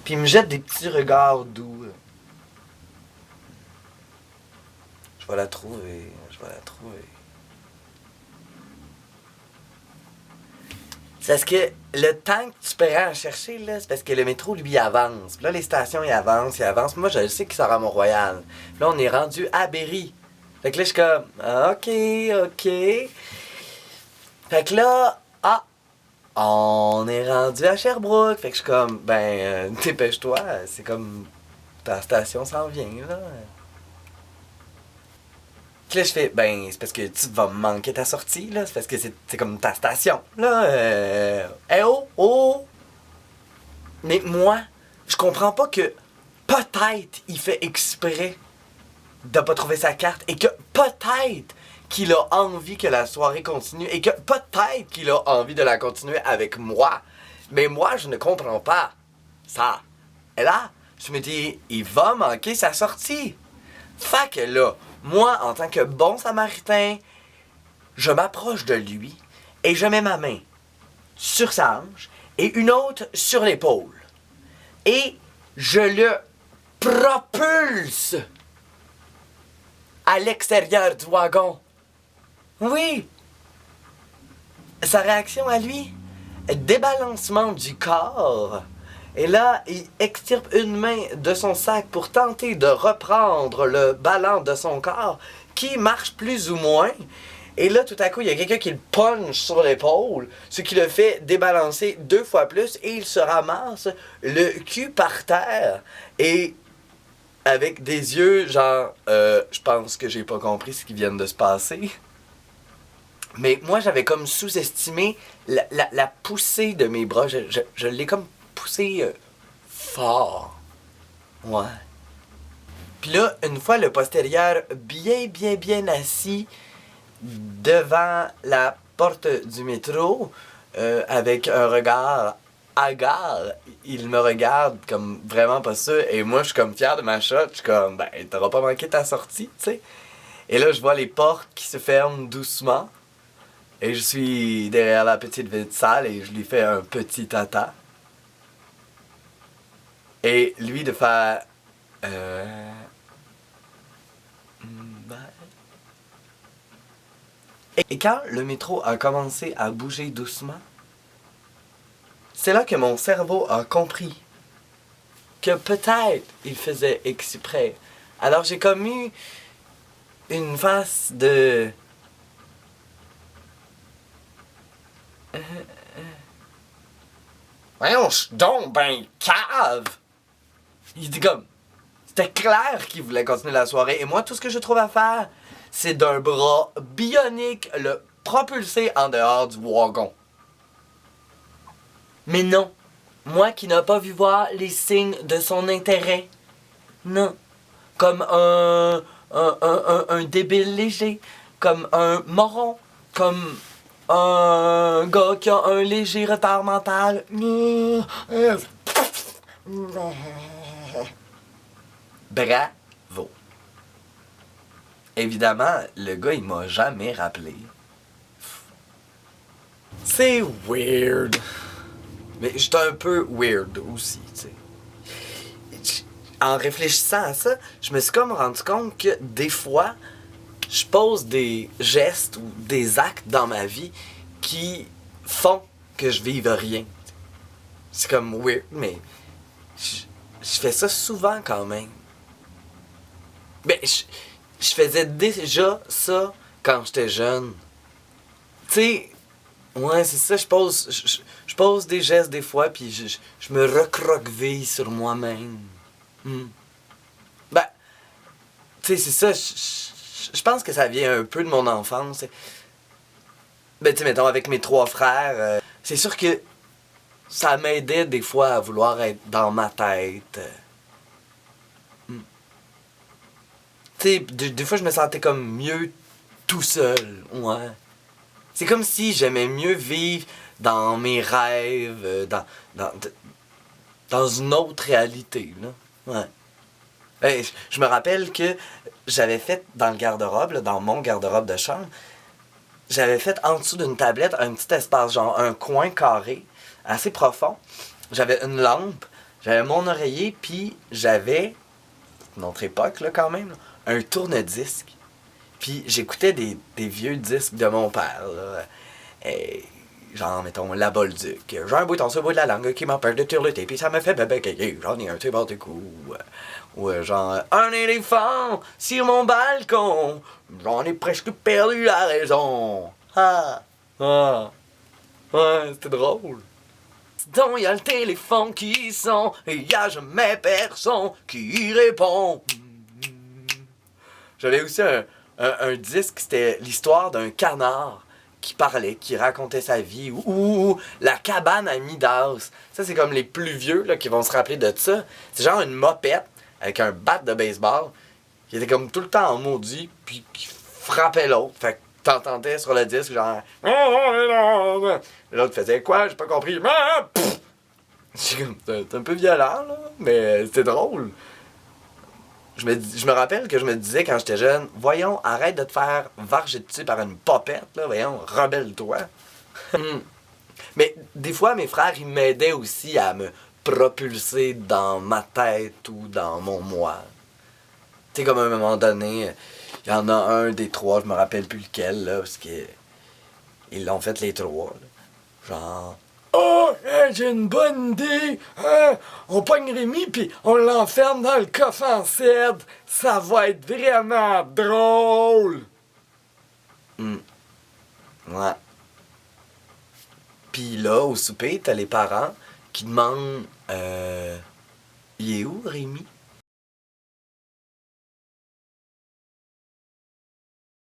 Puis il me jette des petits regards doux. Je vais la trouver. C'est parce que le temps que tu paierais à chercher, là, c'est parce que le métro, lui, il avance. Puis là, les stations, ils avancent. Moi, je sais qu'il sera à Mont-Royal. Puis là, on est rendu à Berry. Fait que là, je suis comme, ok. Fait que là, on est rendu à Sherbrooke. Fait que je suis comme, dépêche-toi, c'est comme, ta station s'en vient, là. Puis là, je fais, c'est parce que tu vas me manquer ta sortie, là. C'est parce que c'est comme ta station, là. Oh! Mais moi, je comprends pas que peut-être il fait exprès de pas trouver sa carte et que peut-être qu'il a envie que la soirée continue et que peut-être qu'il a envie de la continuer avec moi. Mais moi, je ne comprends pas ça. Et là, je me dis, il va manquer sa sortie. Fait que là, moi, en tant que bon samaritain, je m'approche de lui et je mets ma main sur sa hanche et une autre sur l'épaule. Et je le propulse à l'extérieur du wagon. Oui! Sa réaction à lui, débalancement du corps. Et là, il extirpe une main de son sac pour tenter de reprendre le ballon de son corps, qui marche plus ou moins. Et là, tout à coup, il y a quelqu'un qui le punch sur l'épaule, ce qui le fait débalancer 2 fois plus, et il se ramasse le cul par terre. Et avec des yeux genre, je pense que j'ai pas compris ce qui vient de se passer. Mais moi, j'avais comme sous-estimé la poussée de mes bras. Je l'ai comme poussé fort. Ouais. Puis là, une fois le postérieur bien assis devant la porte du métro, avec un regard hagard, il me regarde comme vraiment pas sûr. Et moi, je suis comme fier de ma shot. Je suis comme, t'auras pas manqué ta sortie, tu sais. Et là, je vois les portes qui se ferment doucement. Et je suis derrière la petite vitre sale et je lui fais un petit tata. Et lui de faire... Et quand le métro a commencé à bouger doucement, c'est là que mon cerveau a compris que peut-être il faisait exprès. Alors j'ai comme eu une face de... Voyons, je suis donc ben cave! Il dit comme... C'était clair qu'il voulait continuer la soirée. Et moi, tout ce que je trouve à faire, c'est d'un bras bionique le propulser en dehors du wagon. Mais non. Moi qui n'ai pas vu voir les signes de son intérêt. Non. Comme un débile léger. Comme un moron. Comme un gars qui a un léger retard mental. Bravo. Évidemment, le gars, il m'a jamais rappelé. C'est weird. Mais j'étais un peu weird aussi, tu sais. En réfléchissant à ça, je me suis comme rendu compte que des fois, je pose des gestes ou des actes dans ma vie qui font que je vive rien. C'est comme weird, mais je fais ça souvent quand même. Ben, je faisais déjà ça quand j'étais jeune. Tu sais, ouais, c'est ça, je pose des gestes des fois, puis je me recroqueville sur moi-même. Ben, tu sais, c'est ça, je pense que ça vient un peu de mon enfance. Ben, tu sais, mettons, avec mes 3 frères, c'est sûr que ça m'aidait des fois à vouloir être dans ma tête. Tu sais, des fois, je me sentais comme mieux tout seul, ouais. C'est comme si j'aimais mieux vivre dans mes rêves, dans une autre réalité, là. Ouais. Je me rappelle que j'avais fait dans le garde-robe, là, dans mon garde-robe de chambre, j'avais fait en dessous d'une tablette un petit espace, genre un coin carré, assez profond. J'avais une lampe, J'avais mon oreiller, puis j'avais, notre époque, là, quand même, là, un tourne-disque. Puis j'écoutais des vieux disques de mon père, là. Et, genre, mettons, La Bolduc. J'ai un bouton sur le bout de la langue qui m'empêche de turluter, puis ça me fait bébé. J'en ai un, c'est bon, du coup. Ou genre, un éléphant sur mon balcon. J'en ai presque perdu la raison. Ah, ah, ouais, c'était drôle. Donc, y a le téléphone qui sonne, et y a jamais personne qui y répond. J'avais aussi un disque, c'était l'histoire d'un canard qui parlait, qui racontait sa vie, ou la cabane à Midas. Ça, c'est comme les plus vieux là, qui vont se rappeler de ça. C'est genre une mopette avec un bat de baseball qui était comme tout le temps en maudit, puis qui frappait l'autre. Fait que t'entendais sur le disque, genre... L'autre faisait quoi? J'ai pas compris. C'est un peu violent, là, mais c'était drôle. Je me rappelle que je me disais quand j'étais jeune, voyons, arrête de te faire varger dessus par une popette, là, voyons, rebelle-toi. Mais des fois, mes frères, ils m'aidaient aussi à me propulser dans ma tête ou dans mon moi. Tu sais, comme à un moment donné, il y en a un des trois, je me rappelle plus lequel, là, parce que ils l'ont fait les trois, là. Genre... Oh, hein, j'ai une bonne idée! Hein? On pogne Rémi puis on l'enferme dans le coffre en cèdre. Ça va être vraiment drôle! Ouais. Puis là, au souper, t'as les parents qui demandent il est où Rémi?